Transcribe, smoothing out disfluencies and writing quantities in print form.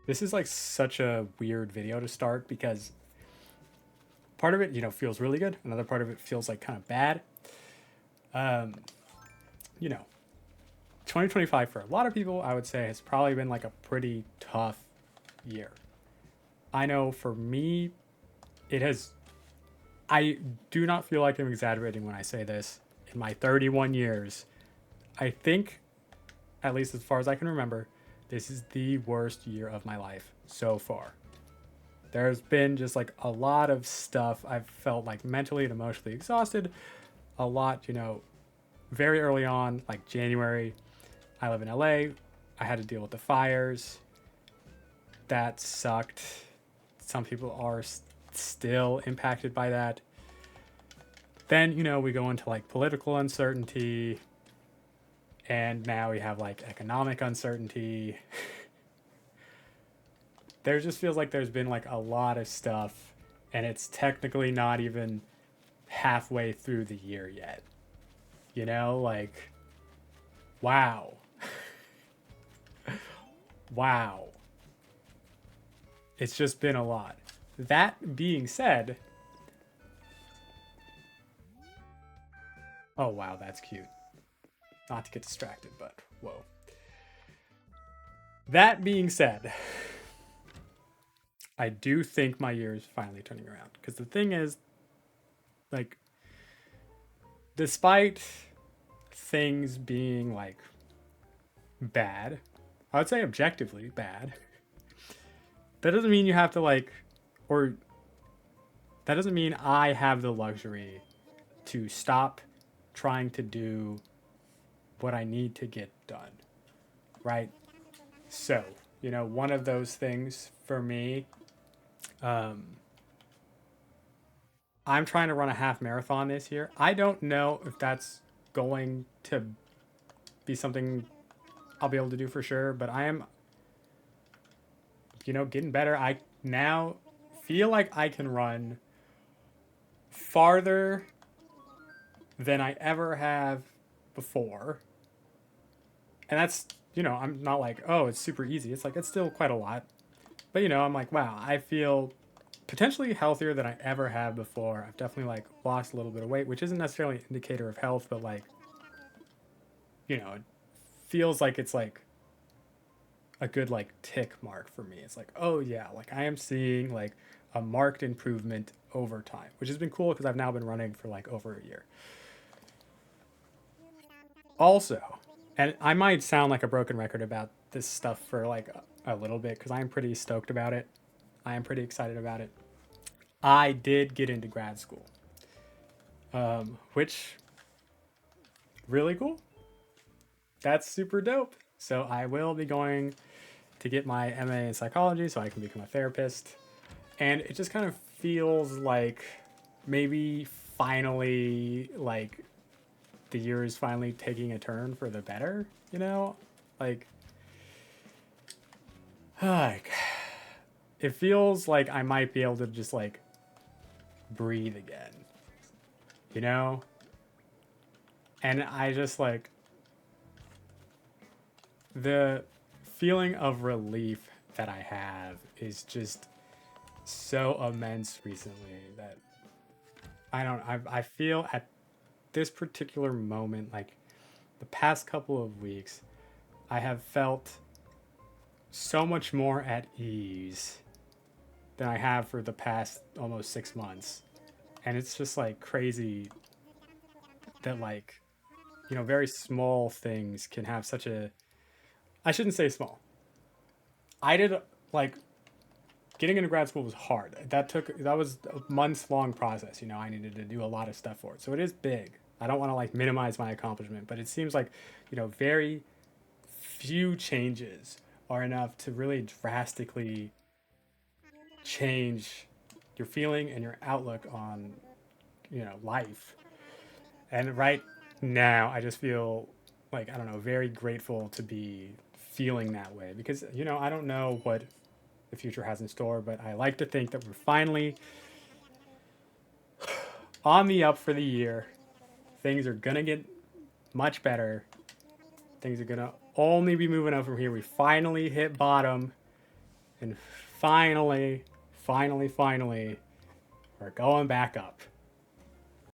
This is like such a weird video to start because part of it, feels really good. Another part of it feels like kind of bad. Um, you know, 2025 for a lot of people, I would say, has probably been like a pretty tough year. I know for me, it has. I do not feel like I'm exaggerating when I say this. In my 31 years, I think, at least as far as I can remember, this is the worst year of my life so far. There's been just like a lot of stuff. I've felt like mentally and emotionally exhausted. A lot, very early on, like January, I live in LA. I had to deal with the fires. That sucked. Some people are still impacted by that. Then, we go into like political uncertainty. And now we have like economic uncertainty. There just feels like there's been like a lot of stuff. And it's technically not even halfway through the year yet. Like, wow. Wow. It's just been a lot. That being said, oh wow, that's cute. Not to get distracted, but whoa. That being said, I do think my year is finally turning around. Because the thing is, like, despite things being like bad, I would say objectively bad, that doesn't mean you have to like, or that doesn't mean I have the luxury to stop trying to do what I need to get done, right? So, one of those things for me, um, I'm trying to run a half marathon this year. I don't know if that's going to be something I'll be able to do for sure, but I am, getting better. I now feel like I can run farther than I ever have before. And that's, I'm not like, oh, it's super easy. It's like, it's still quite a lot. But, I'm like, wow, I feel potentially healthier than I ever have before. I've definitely like lost a little bit of weight, which isn't necessarily an indicator of health, but like, it feels like it's like a good like tick mark for me. It's like, oh yeah, like I am seeing like a marked improvement over time, which has been cool because I've now been running for like over a year. Also, and I might sound like a broken record about this stuff for like a little bit because I'm pretty stoked about it. I am pretty excited about it. I did get into grad school, which really cool. That's super dope. So I will be going to get my MA in psychology so I can become a therapist. And it just kind of feels like maybe finally like the year is finally taking a turn for the better, Like like it feels like I might be able to just like breathe again, you know? And I just like the feeling of relief that I have is just so immense recently that I feel at this particular moment, like the past couple of weeks, I have felt so much more at ease than I have for the past almost 6 months. And it's just like crazy that, like, very small things can have such a. I shouldn't say small. I did, like, getting into grad school was hard. That was a months long process. I needed to do a lot of stuff for it. So it is big. I don't want to like minimize my accomplishment, but it seems like, very few changes are enough to really drastically change your feeling and your outlook on, life. And right now, I just feel like, I don't know, very grateful to be feeling that way because, I don't know what the future has in store, but I like to think that we're finally on the up for the year. Things are going to get much better. Things are going to only be moving up from here. We finally hit bottom And finally, we're going back up.